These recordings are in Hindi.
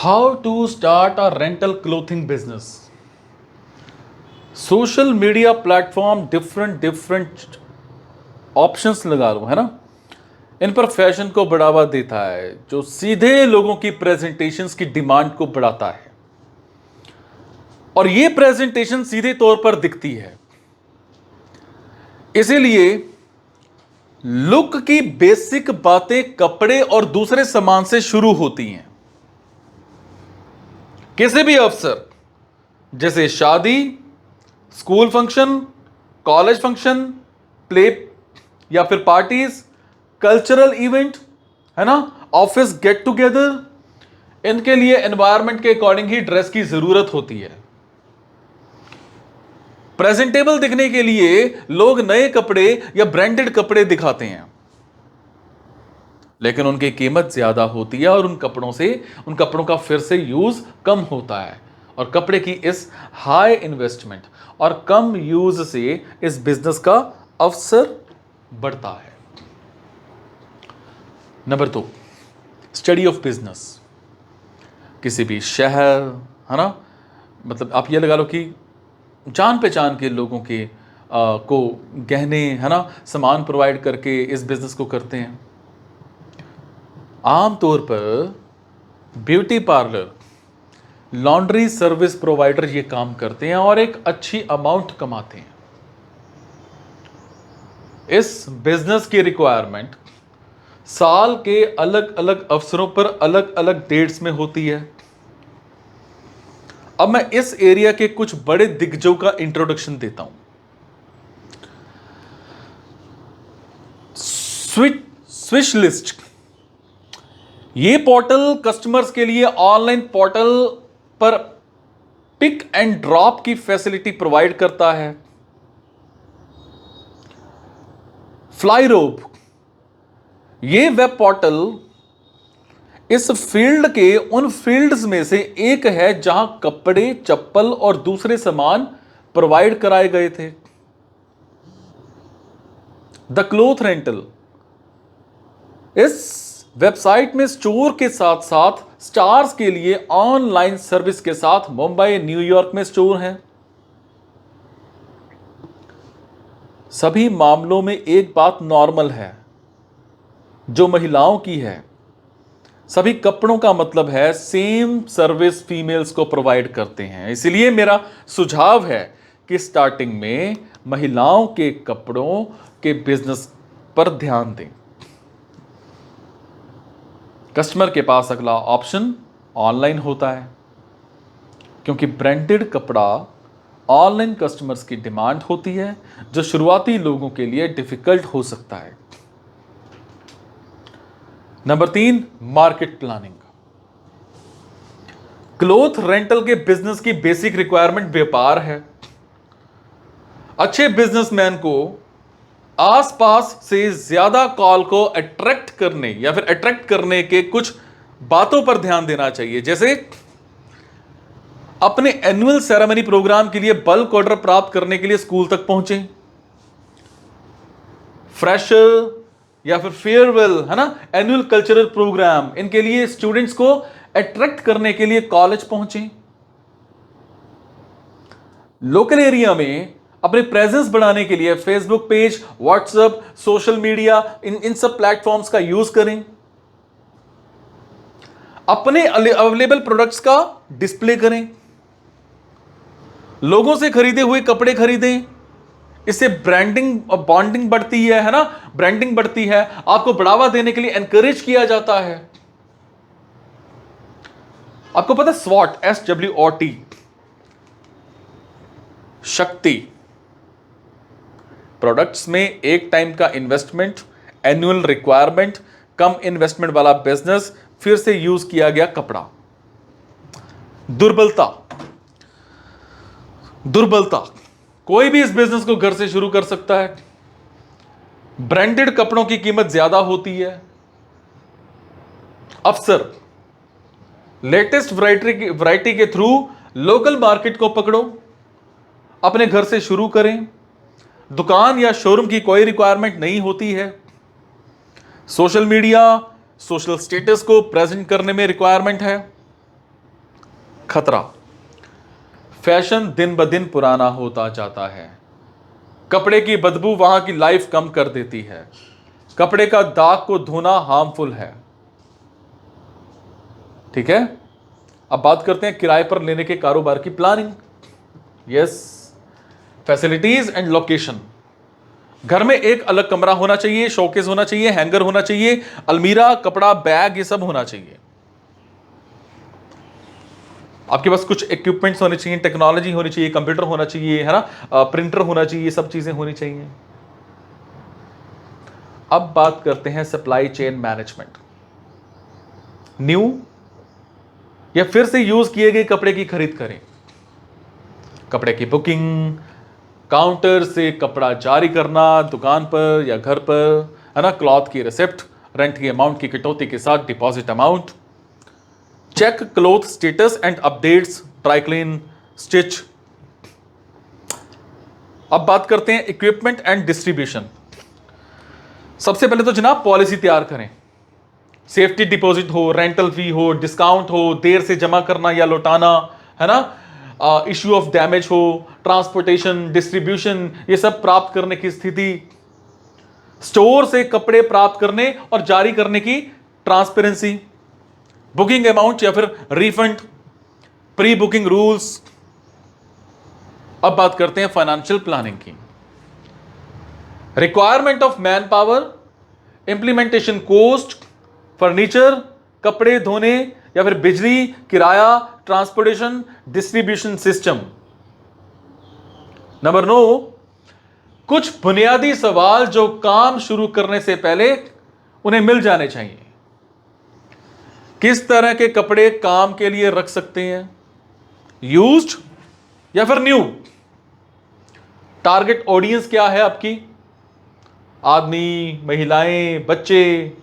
How to start a rental clothing business. Social media platform different options लगा लो, है ना। इन पर फैशन को बढ़ावा देता है, जो सीधे लोगों की प्रेजेंटेशंस की डिमांड को बढ़ाता है, और ये प्रेजेंटेशन सीधे तौर पर दिखती है। इसीलिए लुक की बेसिक बातें कपड़े और दूसरे सामान से शुरू होती हैं। किसी भी अवसर जैसे शादी, school function, college function, play या फिर पार्टीज, कल्चरल इवेंट, है ना, ऑफिस गेट टुगेदर, इनके लिए एनवायरनमेंट के अकॉर्डिंग ही ड्रेस की जरूरत होती है। प्रेजेंटेबल दिखने के लिए लोग नए कपड़े या ब्रांडेड कपड़े दिखाते हैं, लेकिन उनकी कीमत ज्यादा होती है और उन कपड़ों का फिर से यूज कम होता है। और कपड़े की इस हाई इन्वेस्टमेंट और कम यूज से इस बिजनेस का अवसर बढ़ता है। Number 2, study of business. किसी भी शहर, है ना, मतलब आप ये लगा लो कि जान पहचान के लोगों के को गहने, है ना, सामान प्रोवाइड करके इस बिजनेस को करते हैं। आमतौर पर beauty parlour, laundry service provider ये काम करते हैं और एक अच्छी अमाउंट कमाते हैं। इस बिजनेस की रिक्वायरमेंट साल के अलग अलग अवसरों पर अलग अलग डेट्स में होती है। अब मैं इस एरिया के कुछ बड़े दिग्गजों का इंट्रोडक्शन देता हूं। स्विश लिस्ट, ये पोर्टल कस्टमर्स के लिए ऑनलाइन पोर्टल पर पिक एंड ड्रॉप की फैसिलिटी प्रोवाइड करता है। फ्लाईरोब, ये वेब पोर्टल इस फील्ड के उन फील्ड्स में से एक है जहां कपड़े, चप्पल और दूसरे सामान प्रोवाइड कराए गए थे। द क्लोथ रेंटल, इस वेबसाइट में स्टोर के साथ साथ स्टार्स के लिए ऑनलाइन सर्विस के साथ मुंबई, न्यूयॉर्क में स्टोर हैं। सभी मामलों में एक बात नॉर्मल है जो महिलाओं की है। सभी कपड़ों का मतलब है सेम सर्विस फीमेल्स को प्रोवाइड करते हैं। इसलिए मेरा सुझाव है कि स्टार्टिंग में महिलाओं के कपड़ों के बिजनेस पर ध्यान दें। कस्टमर के पास अगला ऑप्शन ऑनलाइन होता है, क्योंकि ब्रांडेड कपड़ा ऑनलाइन कस्टमर्स की डिमांड होती है, जो शुरुआती लोगों के लिए डिफिकल्ट हो सकता है। Number 3, market planning. Cloth rental के बिजनेस की बेसिक रिक्वायरमेंट व्यापार है। अच्छे बिजनेसमैन को आसपास से ज्यादा कॉल को अट्रैक्ट करने या फिर अट्रैक्ट करने के कुछ बातों पर ध्यान देना चाहिए, जैसे अपने एनुअल सेरेमनी प्रोग्राम के लिए बल्क ऑर्डर प्राप्त करने के लिए स्कूल तक पहुंचे, फ्रेशर या फिर फेयरवेल, है ना, एनुअल कल्चरल प्रोग्राम, इनके लिए स्टूडेंट्स को अट्रैक्ट करने के लिए कॉलेज पहुंचे। लोकल एरिया में अपने प्रेजेंस बढ़ाने के लिए Facebook page, WhatsApp, social media, इन सब प्लेटफॉर्म्स का यूज करें। अपने अवेलेबल प्रोडक्ट्स का डिस्प्ले करें। लोगों से खरीदे हुए कपड़े खरीदें, इससे ब्रांडिंग और बॉन्डिंग बढ़ती है ना, ब्रांडिंग बढ़ती है, आपको बढ़ावा देने के लिए एनकरेज किया जाता है। आपको पता है SWOT, SWOT, शक्ति, प्रोडक्ट्स में एक टाइम का इन्वेस्टमेंट, एनुअल रिक्वायरमेंट, कम इन्वेस्टमेंट वाला बिजनेस, फिर से यूज किया गया कपड़ा। दुर्बलता, कोई भी इस बिजनेस को घर से शुरू कर सकता है। ब्रांडेड कपड़ों की कीमत ज्यादा होती है। अवसर, लेटेस्ट वैरायटी के थ्रू लोकल मार्केट को पकड़ो, अपने घर से शुरू करें। दुकान या शोरूम की कोई रिक्वायरमेंट नहीं होती है। सोशल मीडिया, सोशल स्टेटस को प्रेजेंट करने में रिक्वायरमेंट है। खतरा, फैशन दिन ब दिन पुराना होता जाता है। कपड़े की बदबू वहां की लाइफ कम कर देती है। कपड़े का दाग को धोना हार्मफुल है। ठीक है, अब बात करते हैं किराए पर लेने के कारोबार की planning. Yes, facilities and location. घर में एक अलग कमरा होना चाहिए, शोकेस होना चाहिए, हैंगर होना चाहिए, अलमीरा, कपड़ा, बैग, ये सब होना चाहिए। आपके पास कुछ इक्विपमेंट्स होने चाहिए, टेक्नोलॉजी होनी चाहिए, कंप्यूटर होना चाहिए, है ना, प्रिंटर होना चाहिए, सब चीजें होनी चाहिए। अब बात करते हैं सप्लाई चेन मैनेजमेंट। न्यू या फिर से यूज किए गए कपड़े की खरीद करें। कपड़े की बुकिंग, काउंटर से कपड़ा जारी करना दुकान पर या घर पर, है ना, क्लॉथ की रिसिप्ट, रेंट की अमाउंट की कटौती के साथ deposit amount, check cloth status and updates, dry clean, stitch. अब बात करते हैं इक्विपमेंट एंड डिस्ट्रीब्यूशन। सबसे पहले तो जनाब पॉलिसी तैयार करें। सेफ्टी डिपॉजिट हो, रेंटल फी हो, डिस्काउंट हो, देर से जमा करना या लौटाना, है ना, इश्यू ऑफ डैमेज हो, ट्रांसपोर्टेशन, डिस्ट्रीब्यूशन, ये सब प्राप्त करने की स्थिति, स्टोर से कपड़े प्राप्त करने और जारी करने की ट्रांसपेरेंसी, बुकिंग अमाउंट या फिर रिफंड, प्री बुकिंग रूल्स। अब बात करते हैं फाइनेंशियल प्लानिंग की। Requirement of man power, implementation cost, furniture, कपड़े धोने या फिर बिजली, किराया, ट्रांसपोर्टेशन, डिस्ट्रीब्यूशन सिस्टम। नंबर 9, कुछ बुनियादी सवाल जो काम शुरू करने से पहले उन्हें मिल जाने चाहिए। किस तरह के कपड़े काम के लिए रख सकते हैं, यूज्ड या फिर न्यू? टारगेट ऑडियंस क्या है आपकी, आदमी, महिलाएं, बच्चे?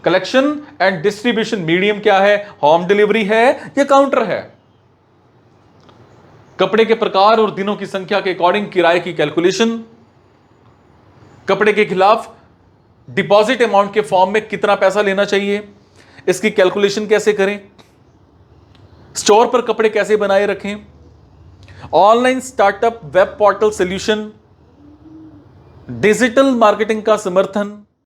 कलेक्शन एंड डिस्ट्रीब्यूशन मीडियम क्या है, होम डिलीवरी है या काउंटर है? कपड़े के प्रकार और दिनों की संख्या के अकॉर्डिंग किराए की कैलकुलेशन। कपड़े के खिलाफ डिपॉजिट अमाउंट के फॉर्म में कितना पैसा लेना चाहिए, इसकी कैलकुलेशन कैसे करें? स्टोर पर कपड़े कैसे बनाए रखें? Online startup, web portal solution, digital marketing का समर्थन।